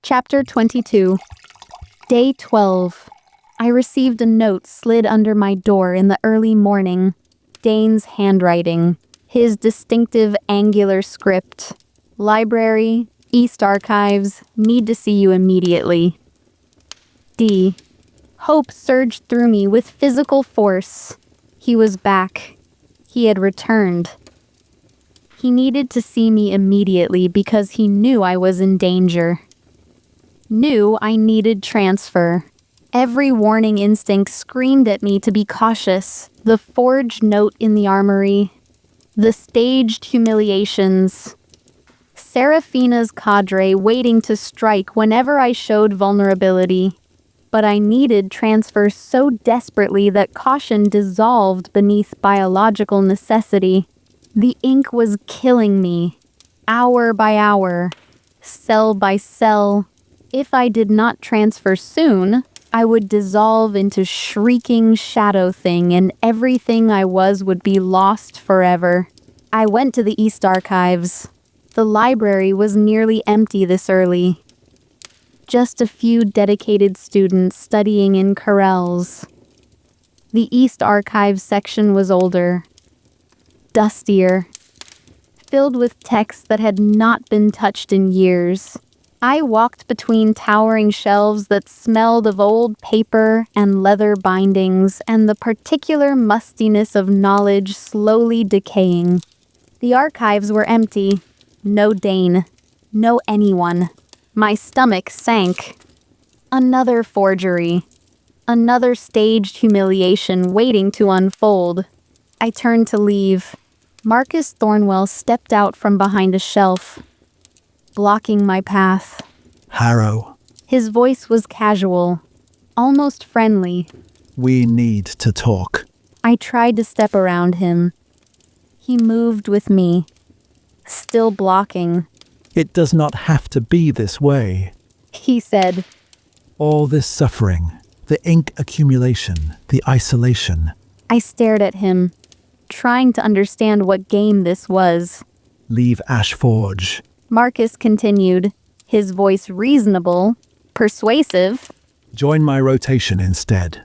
Chapter 22. Day 12. I received a note slid under my door in the early morning. Dane's handwriting. His distinctive angular script. Library, East Archives, need to see you immediately. D. Hope surged through me with physical force. He was back. He had returned. He needed to see me immediately because he knew I was in danger. Knew I needed transfer. Every warning instinct screamed at me to be cautious. The forged note in the armory. The staged humiliations. Seraphina's cadre waiting to strike whenever I showed vulnerability. But I needed transfer so desperately that caution dissolved beneath biological necessity. The ink was killing me, hour by hour, cell by cell. If I did not transfer soon, I would dissolve into shrieking shadow thing and everything I was would be lost forever. I went to the East Archives. The library was nearly empty this early. Just a few dedicated students studying in corrals. The East Archives section was older, dustier, filled with texts that had not been touched in years. I walked between towering shelves that smelled of old paper and leather bindings and the particular mustiness of knowledge slowly decaying. The archives were empty. No Dane. No anyone. My stomach sank. Another forgery. Another staged humiliation waiting to unfold. I turned to leave. Marcus Thornwell stepped out from behind a shelf, blocking my path. Harrow. His voice was casual, almost friendly. We need to talk. I tried to step around him. He moved with me, still blocking. It does not have to be this way. He said, All this suffering, the ink accumulation, the isolation. I stared at him, trying to understand what game this was. Liv Harrow. Marcus continued, his voice reasonable, persuasive. Join my rotation instead.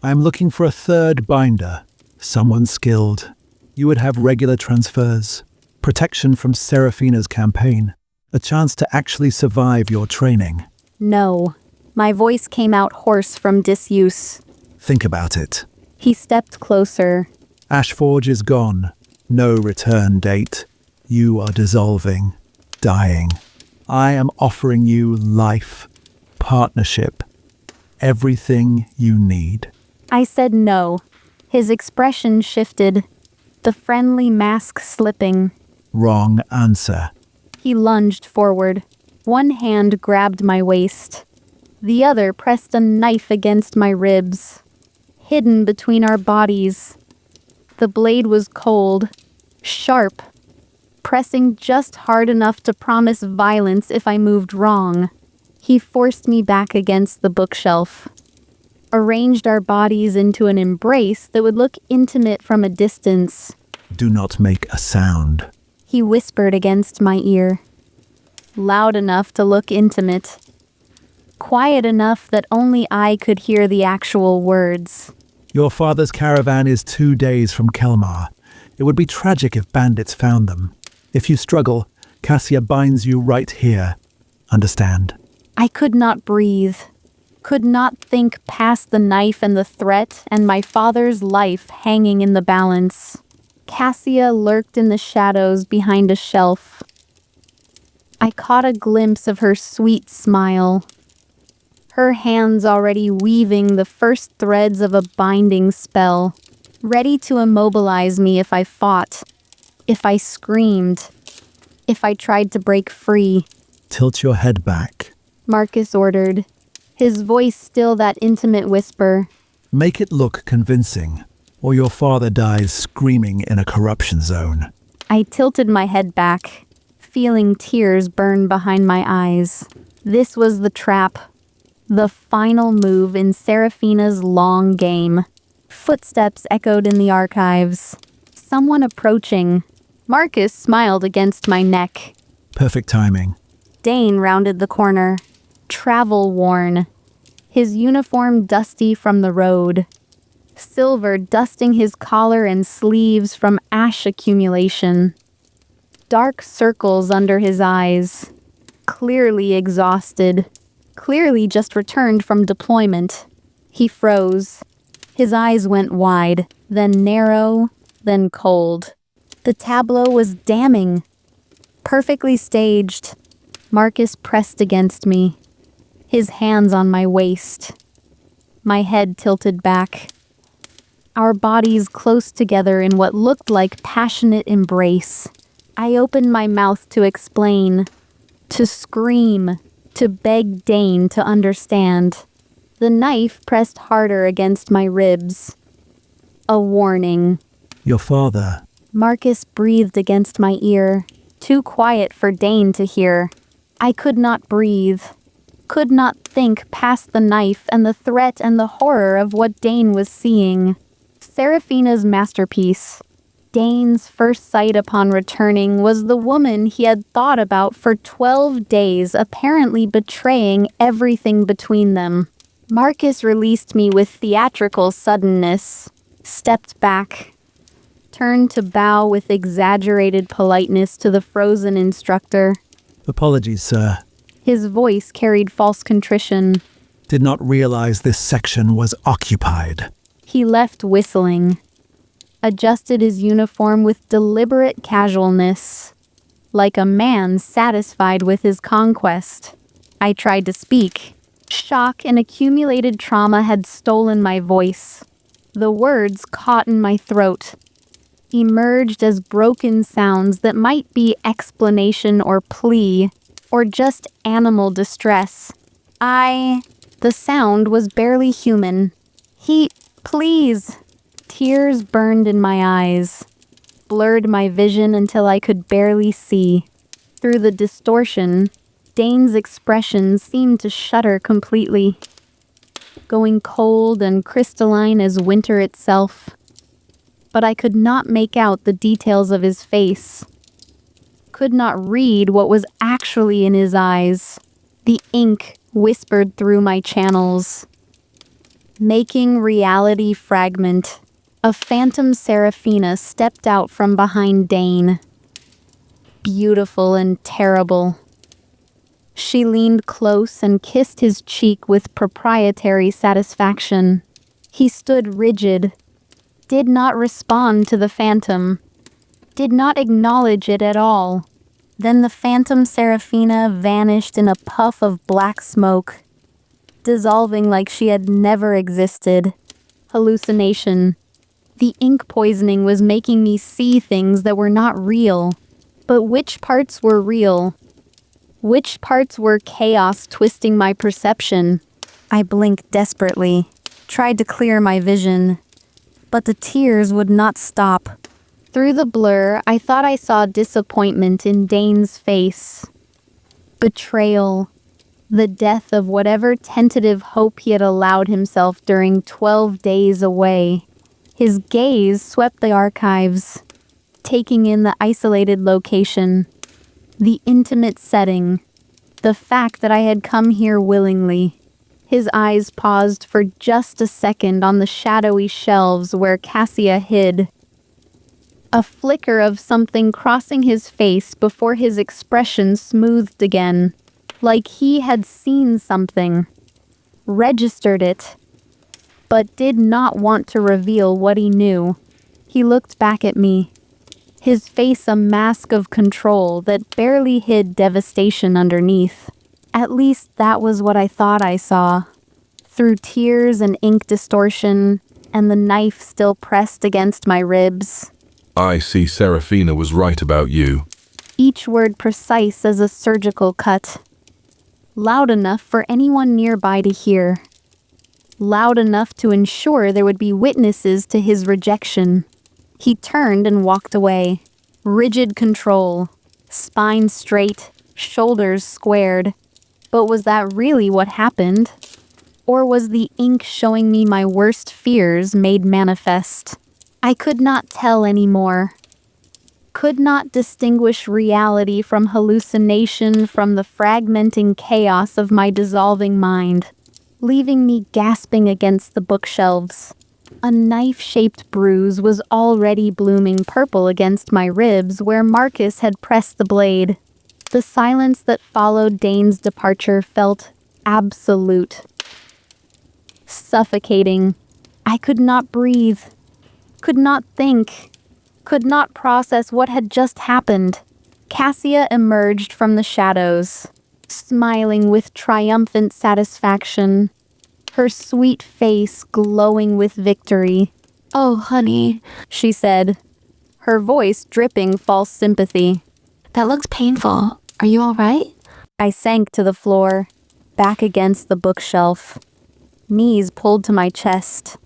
I am looking for a third binder, someone skilled. You would have regular transfers, protection from Seraphina's campaign, a chance to actually survive your training. No. My voice came out hoarse from disuse. Think about it. He stepped closer. Ashforge is gone. No return date. You are dissolving, dying. I am offering you life, partnership, everything you need. I said no. His expression shifted, the friendly mask slipping. Wrong answer. He lunged forward. One hand grabbed my waist. The other pressed a knife against my ribs, hidden between our bodies. The blade was cold, sharp, pressing just hard enough to promise violence if I moved wrong. He forced me back against the bookshelf, arranged our bodies into an embrace that would look intimate from a distance. Do not make a sound. He whispered against my ear, loud enough to look intimate, quiet enough that only I could hear the actual words. Your father's caravan is 2 days from Kelmar. It would be tragic if bandits found them. If you struggle, Cassia binds you right here. Understand? I could not breathe, could not think past the knife and the threat and my father's life hanging in the balance. Cassia lurked in the shadows behind a shelf. I caught a glimpse of her sweet smile, her hands already weaving the first threads of a binding spell, ready to immobilize me if I fought, if I screamed, if I tried to break free. Tilt your head back. Marcus ordered, his voice still that intimate whisper. Make it look convincing, or your father dies screaming in a corruption zone. I tilted my head back, feeling tears burn behind my eyes. This was the trap, the final move in Seraphina's long game. Footsteps echoed in the archives. Someone approaching. Marcus smiled against my neck. Perfect timing. Dane rounded the corner. travel-worn, his uniform dusty from the road, silver dusting his collar and sleeves from ash accumulation, dark circles under his eyes, clearly exhausted, clearly just returned from deployment. He froze. His eyes went wide, then narrow, then cold. The tableau was damning. Perfectly staged. Marcus pressed against me, his hands on my waist. My head tilted back. Our bodies close together in what looked like passionate embrace. I opened my mouth to explain, to scream, to beg Dane to understand. The knife pressed harder against my ribs. A warning. Your father. Marcus breathed against my ear, too quiet for Dane to hear. I could not breathe, could not think past the knife and the threat and the horror of what Dane was seeing. Seraphina's masterpiece. Dane's first sight upon returning was the woman he had thought about for 12 days, apparently betraying everything between them. Marcus released me with theatrical suddenness, stepped back, turned to bow with exaggerated politeness to the frozen instructor. Apologies, sir. His voice carried false contrition. Did not realize this section was occupied. He left whistling, adjusted his uniform with deliberate casualness, like a man satisfied with his conquest. I tried to speak. Shock and accumulated trauma had stolen my voice. The words caught in my throat, emerged as broken sounds that might be explanation or plea, or just animal distress. The sound was barely human. Please. Tears burned in my eyes, blurred my vision until I could barely see. Through the distortion, Dane's expression seemed to shudder completely, going cold and crystalline as winter itself. But I could not make out the details of his face, could not read what was actually in his eyes. The ink whispered through my channels, making reality fragment. A phantom Seraphina stepped out from behind Dane, beautiful and terrible. She leaned close and kissed his cheek with proprietary satisfaction. He stood rigid, did not respond to the phantom, did not acknowledge it at all. Then the phantom Seraphina vanished in a puff of black smoke, dissolving like she had never existed. Hallucination. The ink poisoning was making me see things that were not real. But which parts were real? Which parts were chaos twisting my perception? I blinked desperately, tried to clear my vision, but the tears would not stop. Through the blur, I thought I saw disappointment in Dane's face. Betrayal. The death of whatever tentative hope he had allowed himself during 12 days away. His gaze swept the archives, taking in the isolated location, the intimate setting, the fact that I had come here willingly. His eyes paused for just a second on the shadowy shelves where Cassia hid. A flicker of something crossing his face before his expression smoothed again, like he had seen something, registered it, but did not want to reveal what he knew. He looked back at me, his face a mask of control that barely hid devastation underneath. At least that was what I thought I saw. Through tears and ink distortion, and the knife still pressed against my ribs. I see Seraphina was right about you. Each word precise as a surgical cut. Loud enough for anyone nearby to hear. Loud enough to ensure there would be witnesses to his rejection. He turned and walked away. Rigid control. Spine straight, shoulders squared. But was that really what happened? Or was the ink showing me my worst fears made manifest? I could not tell anymore. could not distinguish reality from hallucination from the fragmenting chaos of my dissolving mind, leaving me gasping against the bookshelves. A knife-shaped bruise was already blooming purple against my ribs where Marcus had pressed the blade. The silence that followed Dane's departure felt absolute. Suffocating. I could not breathe, could not think, could not process what had just happened. Cassia emerged from the shadows, smiling with triumphant satisfaction, her sweet face glowing with victory. "Oh, honey," she said, her voice dripping false sympathy. "that looks painful. Are you all right?" I sank to the floor, back against the bookshelf, knees pulled to my chest,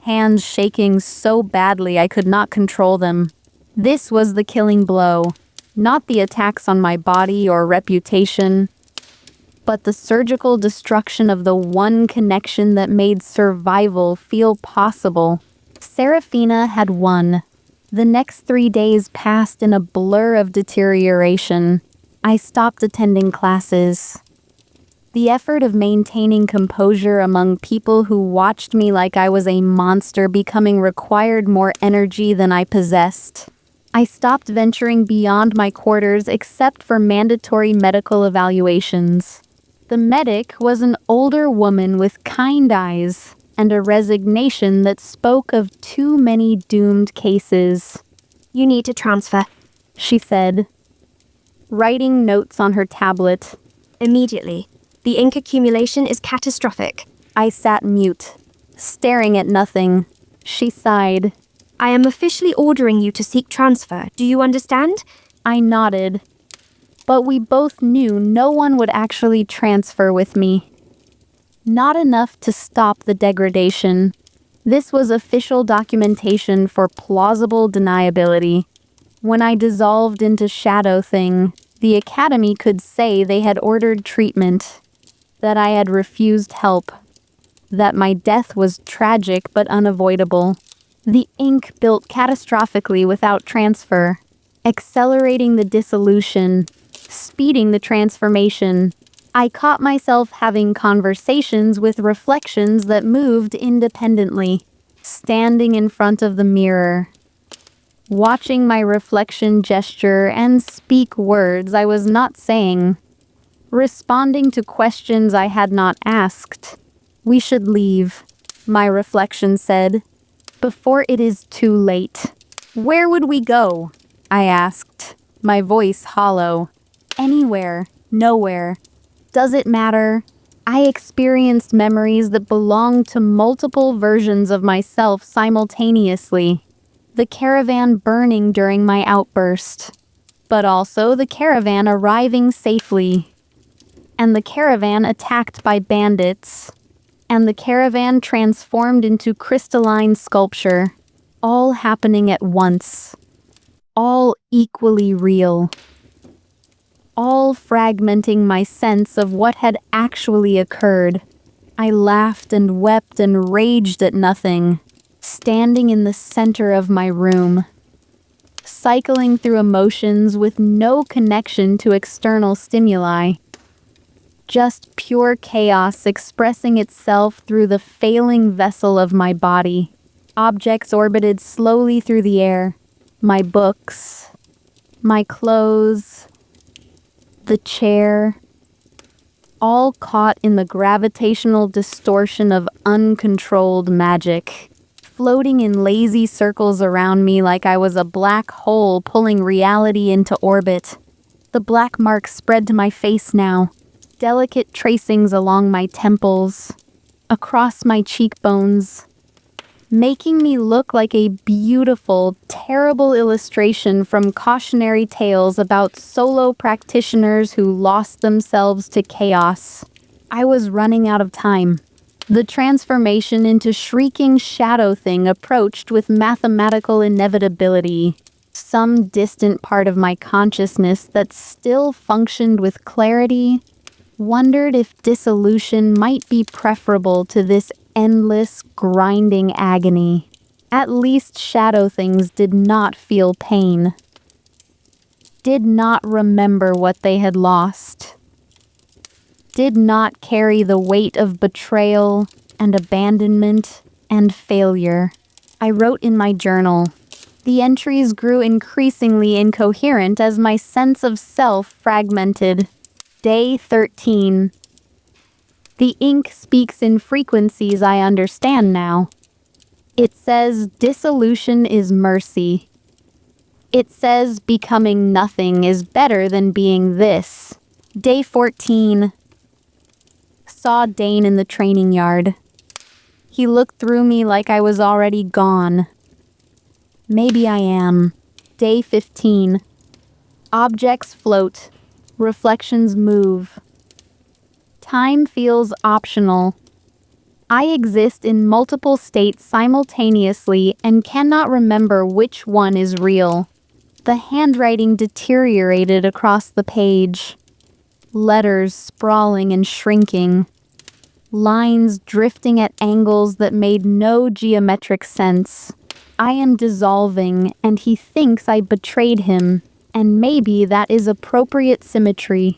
hands shaking so badly I could not control them. This was the killing blow, not the attacks on my body or reputation, but the surgical destruction of the one connection that made survival feel possible. Seraphina had won. The next 3 days passed in a blur of deterioration. I stopped attending classes. The effort of maintaining composure among people who watched me like I was a monster becoming required more energy than I possessed. I stopped venturing beyond my quarters except for mandatory medical evaluations. The medic was an older woman with kind eyes and a resignation that spoke of too many doomed cases. "You need to transfer," she said, writing notes on her tablet. "Immediately. The ink accumulation is catastrophic." I sat mute, staring at nothing. She sighed. "I am officially ordering you to seek transfer. Do you understand?" I nodded, but we both knew no one would actually transfer with me. Not enough to stop the degradation. This was official documentation for plausible deniability. When I dissolved into Shadow Thing, the Academy could say they had ordered treatment, that I had refused help, that my death was tragic but unavoidable. The ink built catastrophically without transfer, accelerating the dissolution, speeding the transformation. I caught myself having conversations with reflections that moved independently, standing in front of the mirror, watching my reflection gesture and speak words I was not saying, responding to questions I had not asked. "We should leave," my reflection said, "before it is too late." "Where would we go?" I asked, my voice hollow. "Anywhere, nowhere. Does it matter?" I experienced memories that belonged to multiple versions of myself simultaneously. The caravan burning during my outburst, but also the caravan arriving safely, and the caravan attacked by bandits, and the caravan transformed into crystalline sculpture, all happening at once, all equally real, all fragmenting my sense of what had actually occurred. I laughed and wept and raged at nothing, standing in the center of my room, cycling through emotions with no connection to external stimuli. Just pure chaos expressing itself through the failing vessel of my body. Objects orbited slowly through the air. My books, my clothes, the chair, all caught in the gravitational distortion of uncontrolled magic, floating in lazy circles around me like I was a black hole pulling reality into orbit. The black marks spread to my face now, delicate tracings along my temples, across my cheekbones, making me look like a beautiful, terrible illustration from cautionary tales about solo practitioners who lost themselves to chaos. I was running out of time. The transformation into shrieking Shadow Thing approached with mathematical inevitability. Some distant part of my consciousness that still functioned with clarity wondered if dissolution might be preferable to this endless, grinding agony. At least Shadow Things did not feel pain. did not remember what they had lost, did not carry the weight of betrayal and abandonment and failure. I wrote in my journal. The entries grew increasingly incoherent as my sense of self fragmented. Day 13. The ink speaks in frequencies I understand now. It says dissolution is mercy. It says becoming nothing is better than being this. Day 14. Saw Dane in the training yard. He looked through me like I was already gone. Maybe I am. Day 15. Objects float. Reflections move. Time feels optional. I exist in multiple states simultaneously and cannot remember which one is real. The handwriting deteriorated across the page. Letters sprawling and shrinking. Lines drifting at angles that made no geometric sense. I am dissolving, and he thinks I betrayed him, and maybe that is appropriate symmetry.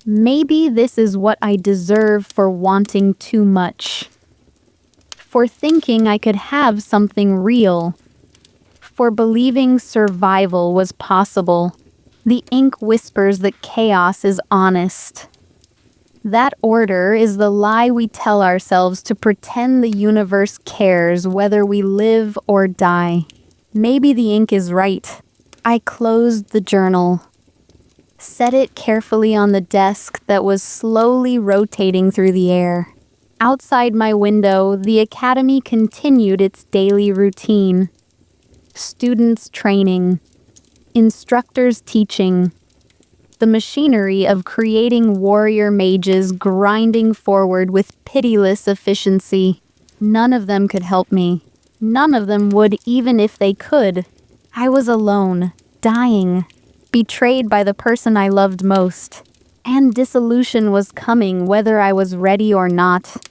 Maybe this is what I deserve for wanting too much. For thinking I could have something real. For believing survival was possible. The ink whispers that chaos is honest. That order is the lie we tell ourselves to pretend the universe cares whether we live or die. Maybe the ink is right. I closed the journal. Set it carefully on the desk that was slowly rotating through the air. Outside my window, the academy continued its daily routine. Students training. Instructors teaching. The machinery of creating warrior mages grinding forward with pitiless efficiency. None of them could help me. None of them would even if they could. I was alone, dying, betrayed by the person I loved most. And dissolution was coming whether I was ready or not.